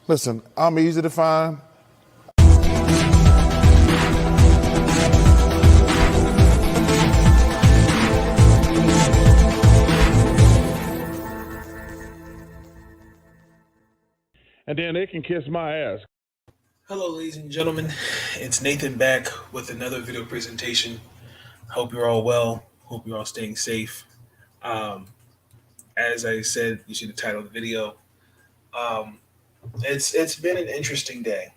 Listen, I'm easy to find. And then they can kiss my ass. Hello, ladies and gentlemen. It's Nathan back with another video presentation. Hope you're all well. Hope you're all staying safe. Um, as I said, you see the title of the video. Um, it's been an interesting day.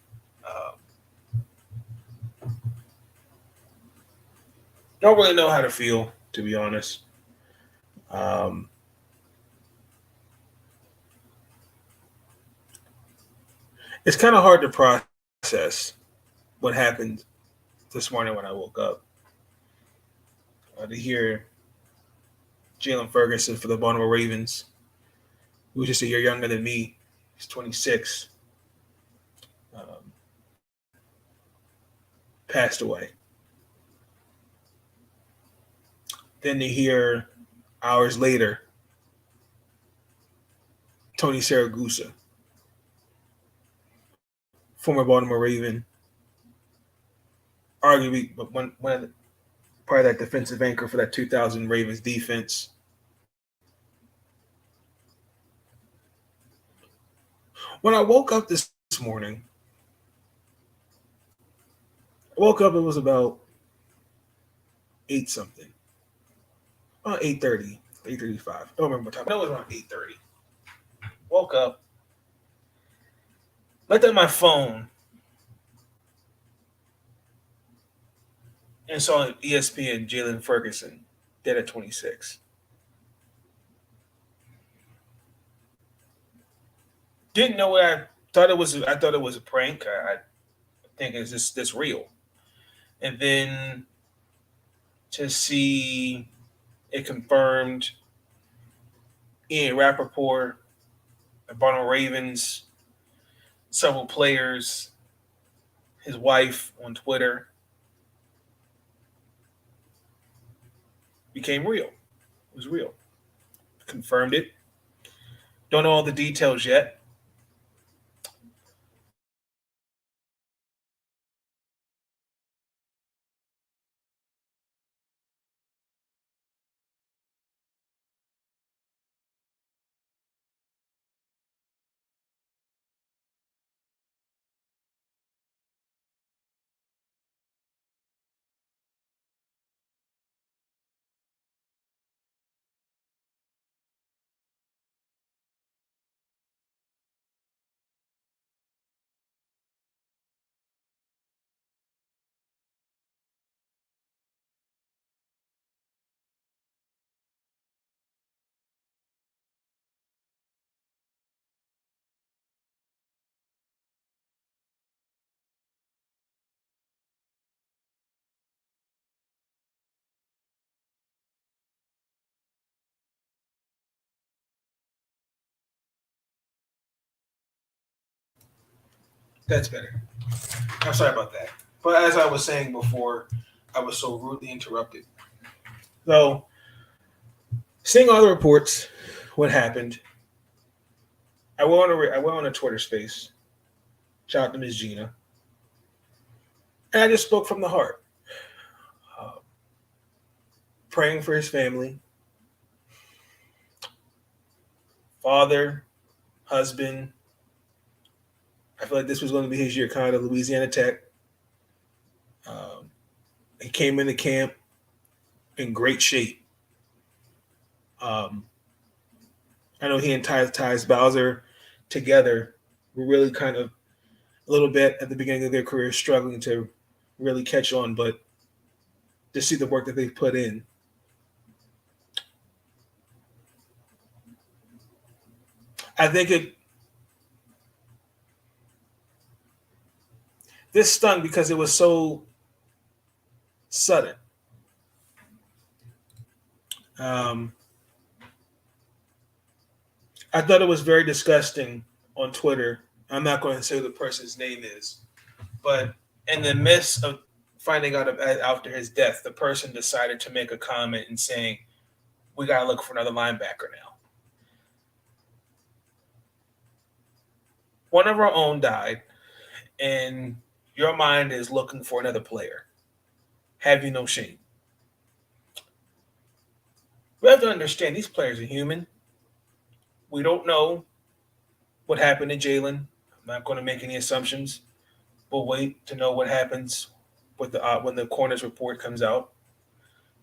Um, don't really know how to feel, to be honest. Um, it's kind of hard to process what happened this morning when I woke up. To hear Jalen Ferguson for the Baltimore Ravens, who was just a year younger than me. He's 26. Um, Passed away. Then to hear hours later Tony Saragusa, former Baltimore Raven, arguably one of the, probably that defensive anchor for that 2000 Ravens defense. When I woke up this morning, I woke up, it was about 8 something. About 8:30, 8:35. I don't remember what time. I know it was around 8:30. Woke up, looked at my phone, and saw ESPN Jalen Ferguson dead at 26. Didn't know what I thought it was. I thought it was a prank. I think it's just this real. And then to see it confirmed, Ian Rappaport, the Baltimore Ravens, several players, his wife on Twitter, became real. It was real. Confirmed it. Don't know all the details yet. That's better. I'm sorry about that. But as I was saying before, I was so rudely interrupted. So, seeing all the reports, what happened, I went on a Twitter space. Shout out to Ms. Gina. And I just spoke from the heart. Uh, Praying for his family, father, husband. I feel like this was going to be his year, kind of Louisiana Tech. Um, he came into camp in great shape. Um, I know he and Tyus Bowser together were really kind of a little bit at the beginning of their career struggling to really catch on, but to see the work that they've put in. I think this stung because it was so sudden. Um, I thought it was very disgusting on Twitter. I'm not going to say who the person's name is, but in the midst of finding out after his death, the person decided to make a comment and saying, "We got to look for another linebacker now." One of our own died, and your mind is looking for another player. Have you no shame? We have to understand these players are human. We don't know what happened to Jalen. I'm not going to make any assumptions. We'll wait to know what happens with the when the coroner's report comes out.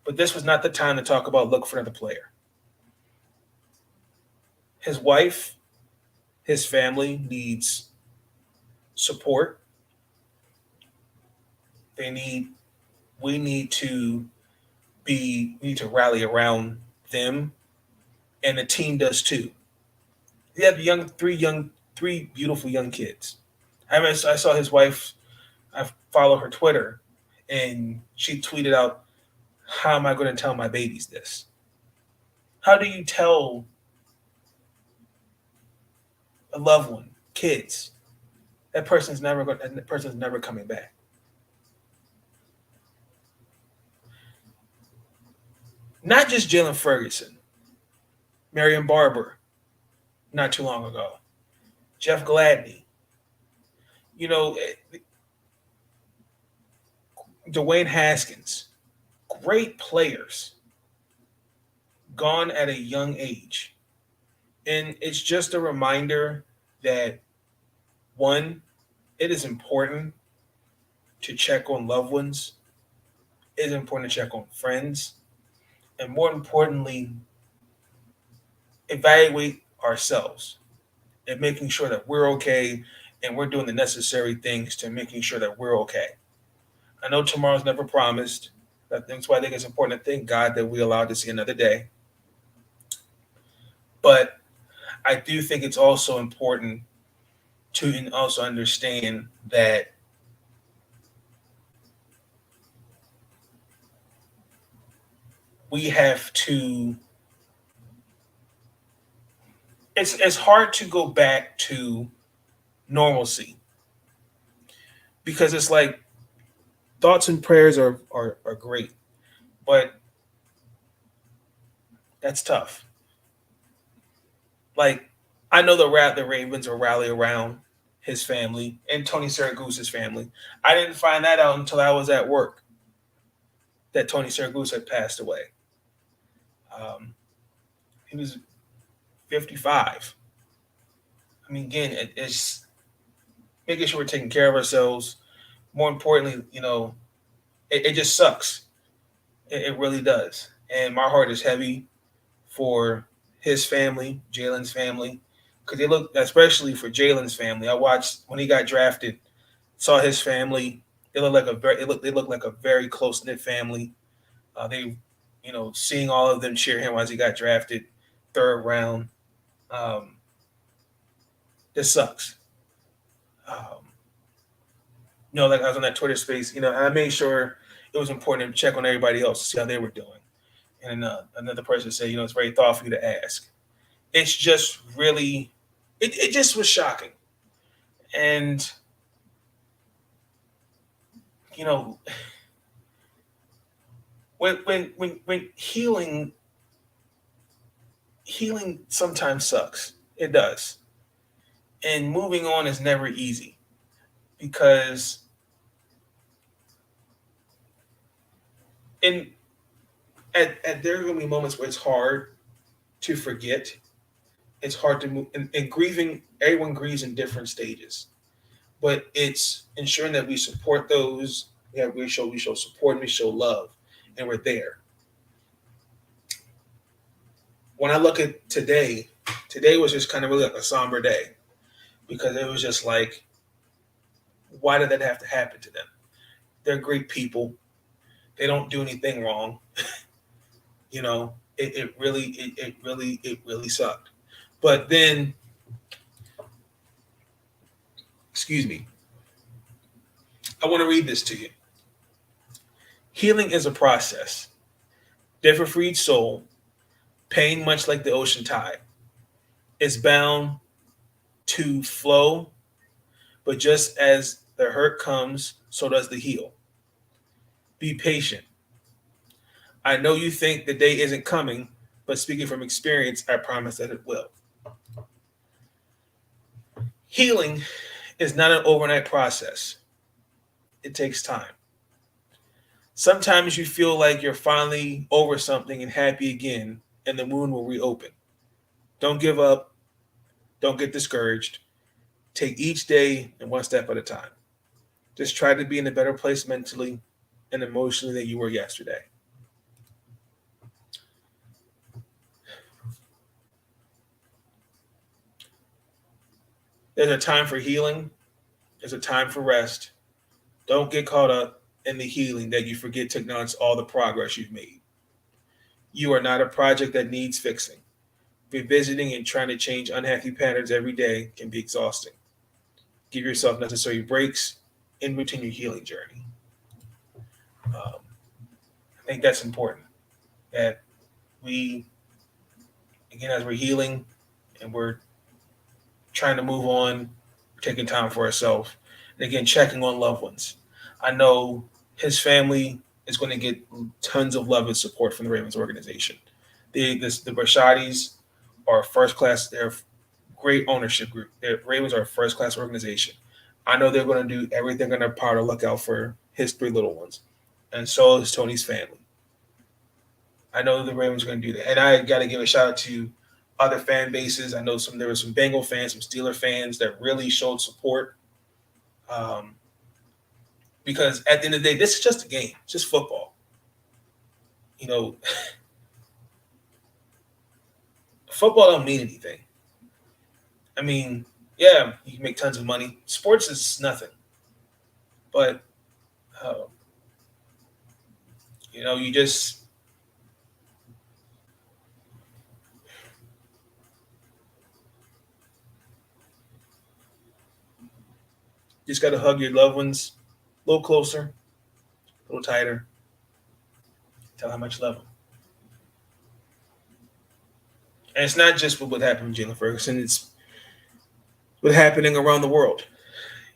But this was not the time to talk about look for another player. His wife, his family needs support. They need we need to we need to rally around them, and the team does too. He had three beautiful young kids. I saw his wife. I follow her Twitter, and she tweeted out, "How am I going to tell my babies this? How do you tell a loved one, kids, that person's never coming back?" Not just Jalen Ferguson, Marion Barber, not too long ago, Jeff Gladney, you know, Dwayne Haskins, great players gone at a young age. And it's just a reminder that one, it is important to check on loved ones, it is important to check on friends, and more importantly, evaluate ourselves and making sure that we're okay and we're doing the necessary things to making sure that we're okay. I know tomorrow's never promised. That's why I think it's important to thank God that we allowed to see another day. But I do think it's also important to also understand that we have to. It's hard to go back to normalcy because it's like thoughts and prayers are great, but that's tough. Like I know the Ravens will rally around his family and Tony Siragusa's family. I didn't find that out until I was at work that Tony Siragusa had passed away. Um, he was 55. I mean, again, it's making sure we're taking care of ourselves. More importantly, it just sucks. It really does. And my heart is heavy for his family, Jalen's family, because they look, especially for Jalen's family. I watched when he got drafted, saw his family. They look like a very close knit family. Seeing all of them cheer him as he got drafted, third round. Um, this sucks. Um, like I was on that Twitter space, I made sure it was important to check on everybody else to see how they were doing. And another person said, it's very thoughtful of you to ask. It's just really, it just was shocking. And, you know, when healing sometimes sucks. It does. And moving on is never easy because in at there are going to be moments where it's hard to forget. It's hard to move. And grieving, everyone grieves in different stages. But it's ensuring that we support those. Yeah, we show support and we show love, and we're there. When I look at today was just kind of really like a somber day because it was just like, why did that have to happen to them? They're great people. They don't do anything wrong. It really sucked. But then, excuse me, I want to read this to you. Healing is a process, different for each soul. Pain, much like the ocean tide, is bound to flow, but just as the hurt comes, so does the heal. Be patient. I know you think the day isn't coming, but speaking from experience, I promise that it will. Healing is not an overnight process. It takes time. Sometimes you feel like you're finally over something and happy again, and the wound will reopen. Don't give up. Don't get discouraged. Take each day and one step at a time. Just try to be in a better place mentally and emotionally than you were yesterday. There's a time for healing. There's a time for rest. Don't get caught up in the healing that you forget to acknowledge all the progress you've made. You are not a project that needs fixing. Revisiting and trying to change unhappy patterns every day can be exhausting. Give yourself necessary breaks and routine your healing journey. I think that's important. That we, again, as we're healing and we're trying to move on, we're taking time for ourselves. And again, checking on loved ones. I know his family is going to get tons of love and support from the Ravens organization. The Rashadis are first class. They're a great ownership group. The Ravens are a first class organization. I know they're going to do everything in their power to look out for his three little ones. And so is Tony's family. I know the Ravens are going to do that. And I got to give a shout out to other fan bases. I know there were some Bengal fans, some Steeler fans that really showed support. Because at the end of the day, this is just a game. It's just football. You know, football don't mean anything. I mean, yeah, you can make tons of money. Sports is nothing. But, you just got to hug your loved ones a little closer, a little tighter. Tell how much you love them. And it's not just what happened with Jalen Ferguson. It's what's happening around the world.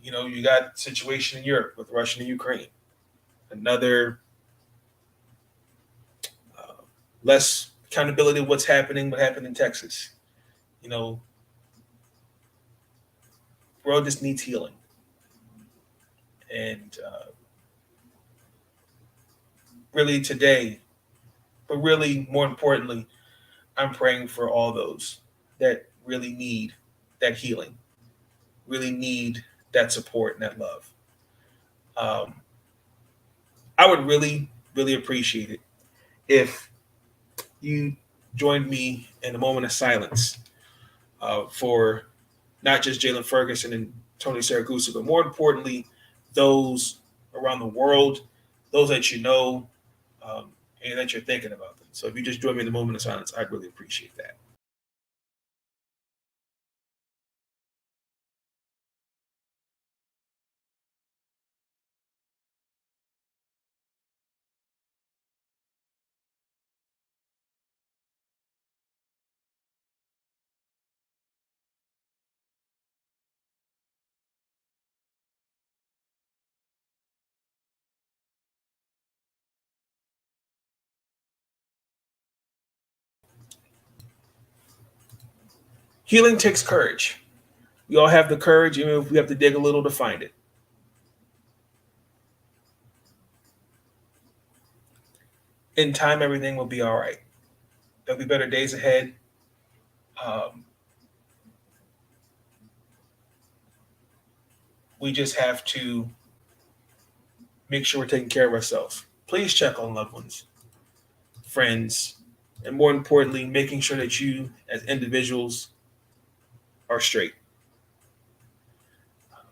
You got a situation in Europe with Russia and Ukraine. Another less accountability of what happened in Texas. World just needs healing. And really today, but really more importantly, I'm praying for all those that really need that healing, really need that support and that love. I would really, really appreciate it if you joined me in a moment of silence for not just Jalen Ferguson and Tony Siragusa, but more importantly, those around the world, those that you know, and that you're thinking about them. So if you just join me in the moment of silence, I'd really appreciate that. Healing takes courage. We all have the courage, even if we have to dig a little to find it. In time, everything will be all right. There'll be better days ahead. We just have to make sure we're taking care of ourselves. Please check on loved ones, friends, and more importantly, making sure that you as individuals are straight.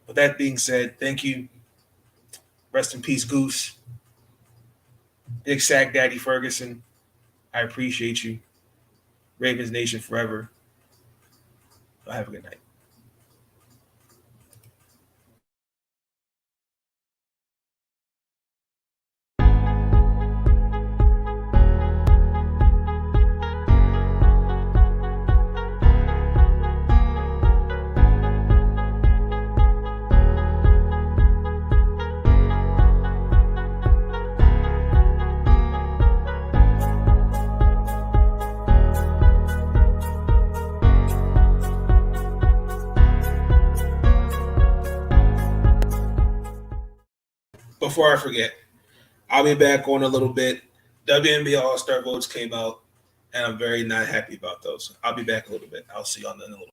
With that being said, thank you. Rest in peace, Goose. Big Sack Daddy Ferguson. I appreciate you. Ravens Nation forever. Have a good night. before I forget, I'll be back on a little bit. WNBA All-Star votes came out, and I'm very not happy about those. I'll be back a little bit. I'll see you on in a little.